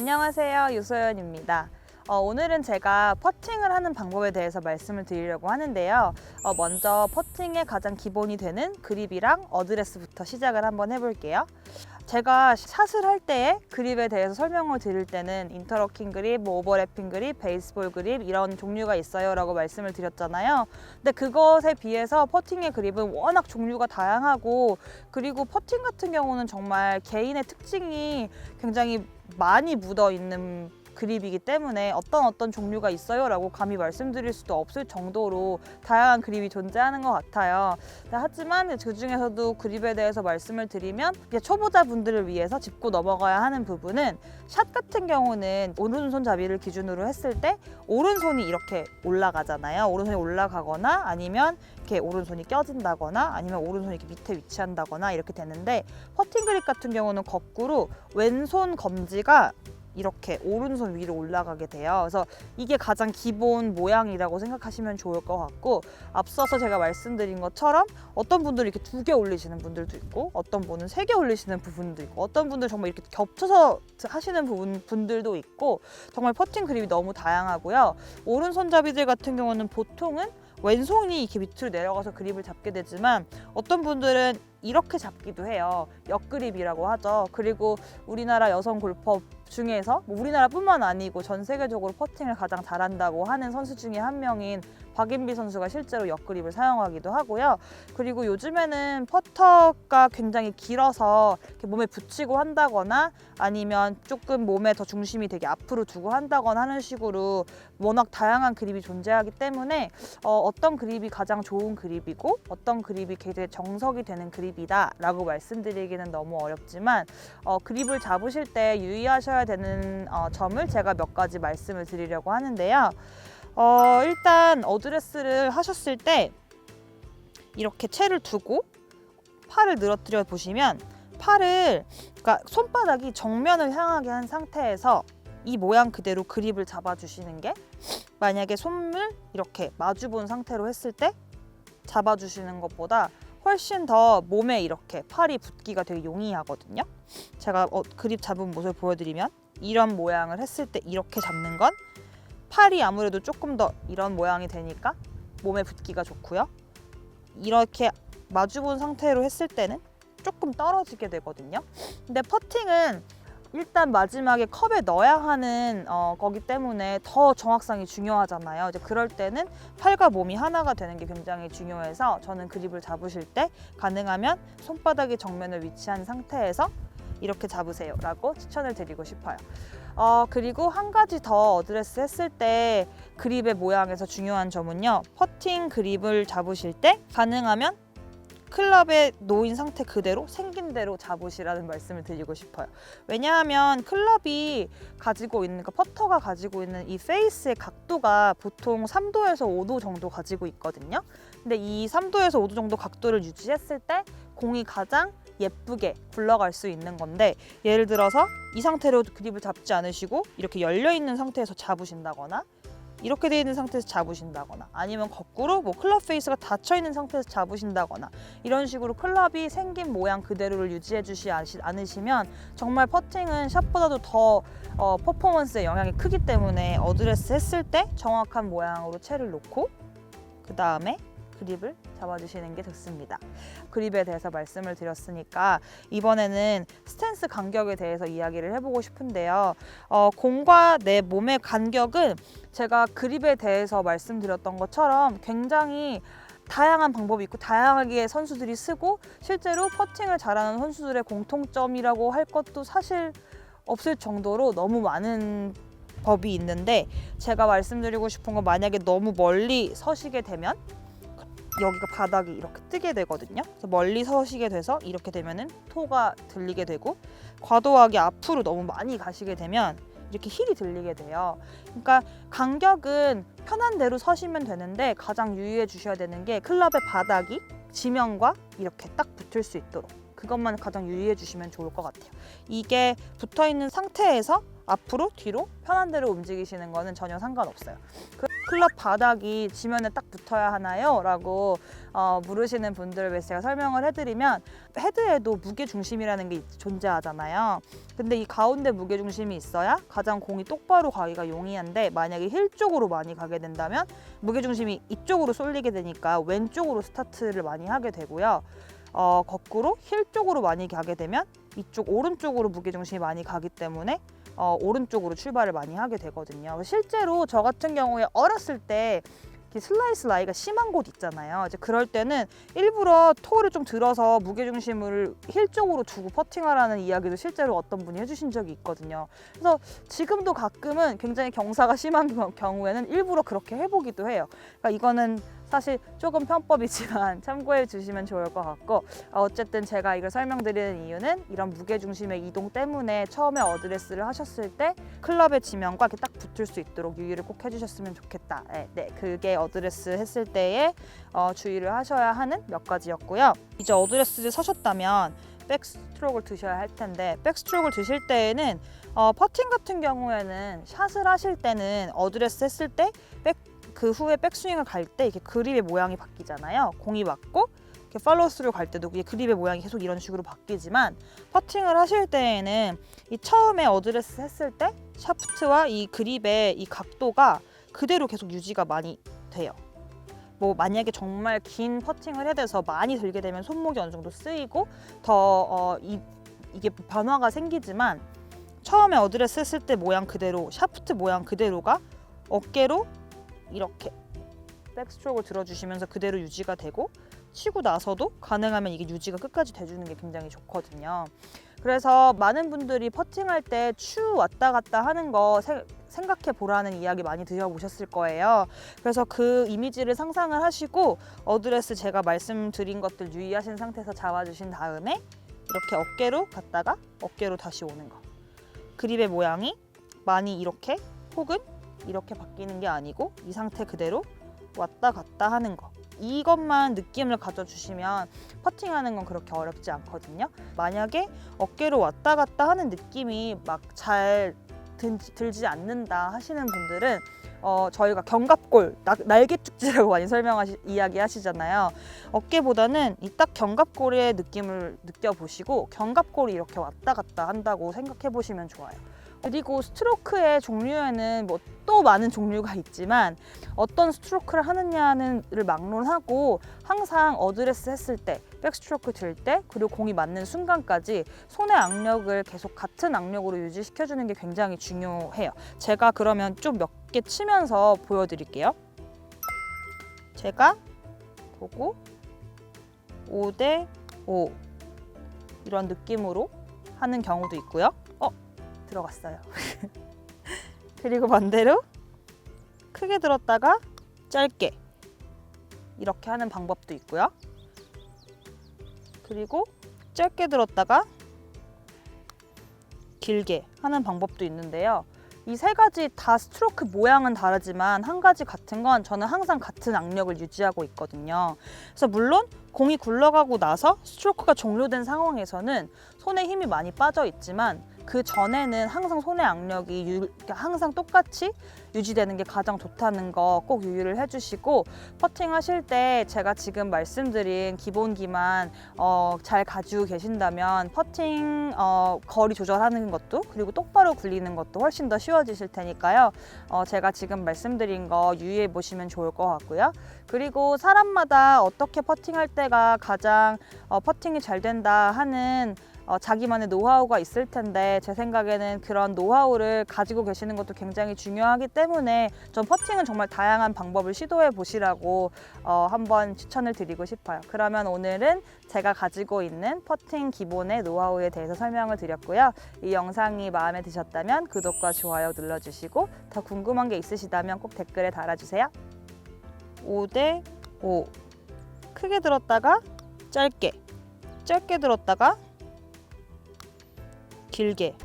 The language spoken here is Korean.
안녕하세요, 유소연입니다. 오늘은 제가 퍼팅을 하는 방법에 대해서 말씀을 드리려고 하는데요. 먼저 퍼팅의 가장 기본이 되는 그립이랑 어드레스부터 시작을 한번 해볼게요. 제가 샷을 할 때에 그립에 대해서 설명을 드릴 때는 인터로킹 그립, 오버래핑 그립, 베이스볼 그립 이런 종류가 있어요 라고 말씀을 드렸잖아요. 근데 그것에 비해서 퍼팅의 그립은 워낙 종류가 다양하고, 그리고 퍼팅 같은 경우는 정말 개인의 특징이 굉장히 많이 묻어 있는 그립이기 때문에 어떤 종류가 있어요 라고 감히 말씀드릴 수도 없을 정도로 다양한 그립이 존재하는 것 같아요. 하지만 그 중에서도 그립에 대해서 말씀을 드리면, 초보자분들을 위해서 짚고 넘어가야 하는 부분은, 샷 같은 경우는 오른손잡이를 기준으로 했을 때 오른손이 이렇게 올라가잖아요. 오른손이 올라가거나 아니면 이렇게 오른손이 껴진다거나 아니면 오른손이 이렇게 밑에 위치한다거나 이렇게 되는데, 퍼팅 그립 같은 경우는 거꾸로 왼손 검지가 이렇게 오른손 위로 올라가게 돼요. 그래서 이게 가장 기본 모양이라고 생각하시면 좋을 것 같고, 앞서서 제가 말씀드린 것처럼 어떤 분들은 이렇게 2개 올리시는 분들도 있고, 어떤 분은 3개 올리시는 부분도 있고, 어떤 분들 정말 이렇게 겹쳐서 하시는 분들도 있고, 정말 퍼팅 그립이 너무 다양하고요. 오른손잡이들 같은 경우는 보통은 왼손이 이렇게 밑으로 내려가서 그립을 잡게 되지만, 어떤 분들은 이렇게 잡기도 해요. 역그립이라고 하죠. 그리고 우리나라 여성 골퍼 중에서 우리나라뿐만 아니고 전 세계적으로 퍼팅을 가장 잘한다고 하는 선수 중에 한 명인 박인비 선수가 실제로 역그립을 사용하기도 하고요. 그리고 요즘에는 퍼터가 굉장히 길어서 이렇게 몸에 붙이고 한다거나 아니면 조금 몸에 더 중심이 되게 앞으로 두고 한다거나 하는 식으로 워낙 다양한 그립이 존재하기 때문에 어떤 그립이 가장 좋은 그립이고 어떤 그립이 굉장히 정석이 되는 그립이다 라고 말씀드리기는 너무 어렵지만, 그립을 잡으실 때 유의하셔야 되는 점을 제가 몇 가지 말씀을 드리려고 하는데요. 일단 어드레스를 하셨을 때 이렇게 채를 두고 팔을 늘어뜨려 보시면, 그러니까 손바닥이 정면을 향하게 한 상태에서 이 모양 그대로 그립을 잡아주시는 게, 만약에 손을 이렇게 마주본 상태로 했을 때 잡아주시는 것보다 훨씬 더 몸에 이렇게 팔이 붙기가 되게 용이하거든요. 제가 그립 잡은 모습을 보여드리면, 이런 모양을 했을 때 이렇게 잡는 건 팔이 아무래도 조금 더 이런 모양이 되니까 몸에 붙기가 좋고요. 이렇게 마주본 상태로 했을 때는 조금 떨어지게 되거든요. 근데 퍼팅은 일단 마지막에 컵에 넣어야 하는 거기 때문에 더 정확성이 중요하잖아요. 이제 그럴 때는 팔과 몸이 하나가 되는 게 굉장히 중요해서, 저는 그립을 잡으실 때 가능하면 손바닥이 정면을 위치한 상태에서 이렇게 잡으세요 라고 추천을 드리고 싶어요. 그리고 한 가지 더 어드레스 했을 때 그립의 모양에서 중요한 점은요, 퍼팅 그립을 잡으실 때 가능하면 클럽에 놓인 상태 그대로 생긴 대로 잡으시라는 말씀을 드리고 싶어요. 왜냐하면 클럽이 가지고 있는, 그러니까 퍼터가 가지고 있는 이 페이스의 각도가 보통 3도에서 5도 정도 가지고 있거든요. 근데 이 3도에서 5도 정도 각도를 유지했을 때 공이 가장 예쁘게 굴러갈 수 있는 건데, 예를 들어서 이 상태로 그립을 잡지 않으시고 이렇게 열려있는 상태에서 잡으신다거나 이렇게 되어 있는 상태에서 잡으신다거나, 아니면 거꾸로 클럽 페이스가 닫혀 있는 상태에서 잡으신다거나, 이런 식으로 클럽이 생긴 모양 그대로를 유지해 주지 않으시면 정말 퍼팅은 샷보다도 더 퍼포먼스에 영향이 크기 때문에, 어드레스 했을 때 정확한 모양으로 채를 놓고 그 다음에 그립을 잡아주시는 게 좋습니다. 그립에 대해서 말씀을 드렸으니까 이번에는 스탠스 간격에 대해서 이야기를 해보고 싶은데요. 공과 내 몸의 간격은 제가 그립에 대해서 말씀드렸던 것처럼 굉장히 다양한 방법이 있고 다양하게 선수들이 쓰고, 실제로 퍼팅을 잘하는 선수들의 공통점이라고 할 것도 사실 없을 정도로 너무 많은 법이 있는데, 제가 말씀드리고 싶은 건, 만약에 너무 멀리 서시게 되면 여기가 바닥이 이렇게 뜨게 되거든요. 그래서 멀리 서시게 돼서 이렇게 되면은 토가 들리게 되고, 과도하게 앞으로 너무 많이 가시게 되면 이렇게 힐이 들리게 돼요. 그러니까 간격은 편한 대로 서시면 되는데, 가장 유의해 주셔야 되는 게 클럽의 바닥이 지면과 이렇게 딱 붙을 수 있도록, 그것만 가장 유의해 주시면 좋을 것 같아요. 이게 붙어 있는 상태에서 앞으로 뒤로 편한 대로 움직이시는 거는 전혀 상관없어요. 클럽 바닥이 지면에 딱 붙어야 하나요? 라고 물으시는 분들을 위해서 제가 설명을 해드리면, 헤드에도 무게중심이라는 게 존재하잖아요. 근데 이 가운데 무게중심이 있어야 가장 공이 똑바로 가기가 용이한데, 만약에 힐 쪽으로 많이 가게 된다면 무게중심이 이쪽으로 쏠리게 되니까 왼쪽으로 스타트를 많이 하게 되고요. 거꾸로 힐 쪽으로 많이 가게 되면 이쪽 오른쪽으로 무게중심이 많이 가기 때문에 오른쪽으로 출발을 많이 하게 되거든요. 실제로 저 같은 경우에 어렸을 때 슬라이스 라이가 심한 곳 있잖아요. 이제 그럴 때는 일부러 토를 좀 들어서 무게중심을 힐 쪽으로 두고 퍼팅하라는 이야기도 실제로 어떤 분이 해주신 적이 있거든요. 그래서 지금도 가끔은 굉장히 경사가 심한 경우에는 일부러 그렇게 해보기도 해요. 그러니까 이거는 사실 조금 편법이지만 참고해 주시면 좋을 것 같고, 어쨌든 제가 이걸 설명드리는 이유는 이런 무게중심의 이동 때문에 처음에 어드레스를 하셨을 때 클럽의 지면과 이렇게 딱 붙을 수 있도록 유의를 꼭 해주셨으면 좋겠다. 네, 그게 어드레스 했을 때에 주의를 하셔야 하는 몇 가지였고요. 이제 어드레스를 서셨다면 백스트로크를 드셔야 할 텐데, 백스트로크를 드실 때에는 퍼팅 같은 경우에는 샷을 하실 때는 어드레스 했을 때 그 후에 백스윙을 갈 때 이렇게 그립의 모양이 바뀌잖아요. 공이 맞고 이렇게 팔로우스루 갈 때도 그립의 모양이 계속 이런 식으로 바뀌지만, 퍼팅을 하실 때에는 이 처음에 어드레스 했을 때 샤프트와 이 그립의 이 각도가 그대로 계속 유지가 많이 돼요. 뭐 만약에 정말 긴 퍼팅을 해야 돼서 많이 들게 되면 손목이 어느 정도 쓰이고 더 이게 변화가 생기지만, 처음에 어드레스 했을 때 모양 그대로, 샤프트 모양 그대로가 어깨로 이렇게 백스트로크를 들어주시면서 그대로 유지가 되고, 치고 나서도 가능하면 이게 유지가 끝까지 돼주는 게 굉장히 좋거든요. 그래서 많은 분들이 퍼팅할 때 추 왔다 갔다 하는 거 생각해 보라는 이야기 많이 들어보셨을 거예요. 그래서 그 이미지를 상상을 하시고 어드레스 제가 말씀드린 것들 유의하신 상태에서 잡아주신 다음에 이렇게 어깨로 갔다가 어깨로 다시 오는 거. 그립의 모양이 많이 이렇게 혹은 이렇게 바뀌는 게 아니고 이 상태 그대로 왔다 갔다 하는 거. 이것만 느낌을 가져주시면 퍼팅하는 건 그렇게 어렵지 않거든요. 만약에 어깨로 왔다 갔다 하는 느낌이 막 잘 들지 않는다 하시는 분들은 저희가 견갑골, 날개축지라고 많이 이야기하시잖아요. 어깨보다는 이 딱 견갑골의 느낌을 느껴보시고 견갑골이 이렇게 왔다 갔다 한다고 생각해 보시면 좋아요. 그리고 스트로크의 종류에는 뭐 또 많은 종류가 있지만 어떤 스트로크를 하느냐를 막론하고 항상 어드레스 했을 때, 백스트로크 들 때, 그리고 공이 맞는 순간까지 손의 악력을 계속 같은 악력으로 유지시켜주는 게 굉장히 중요해요. 제가 그러면 좀 몇 개 치면서 보여드릴게요. 제가 보고 5대 5 이런 느낌으로 하는 경우도 있고요. 들어갔어요. 그리고 반대로 크게 들었다가 짧게 이렇게 하는 방법도 있고요. 그리고 짧게 들었다가 길게 하는 방법도 있는데요. 이 세 가지 다 스트로크 모양은 다르지만 한 가지 같은 건 저는 항상 같은 악력을 유지하고 있거든요. 그래서 물론 공이 굴러가고 나서 스트로크가 종료된 상황에서는 손에 힘이 많이 빠져 있지만 그 전에는 항상 손의 악력이 항상 똑같이 유지되는 게 가장 좋다는 거 꼭 유의를 해주시고, 퍼팅 하실 때 제가 지금 말씀드린 기본기만 잘 가지고 계신다면 퍼팅 거리 조절하는 것도, 그리고 똑바로 굴리는 것도 훨씬 더 쉬워지실 테니까요. 제가 지금 말씀드린 거 유의해 보시면 좋을 것 같고요. 그리고 사람마다 어떻게 퍼팅할 때가 가장 퍼팅이 잘 된다 하는 자기만의 노하우가 있을 텐데, 제 생각에는 그런 노하우를 가지고 계시는 것도 굉장히 중요하기 때문에 전 퍼팅은 정말 다양한 방법을 시도해 보시라고 한번 추천을 드리고 싶어요. 그러면 오늘은 제가 가지고 있는 퍼팅 기본의 노하우에 대해서 설명을 드렸고요. 이 영상이 마음에 드셨다면 구독과 좋아요 눌러주시고, 더 궁금한 게 있으시다면 꼭 댓글에 달아주세요. 5대 5 크게 들었다가 짧게, 짧게 들었다가 길게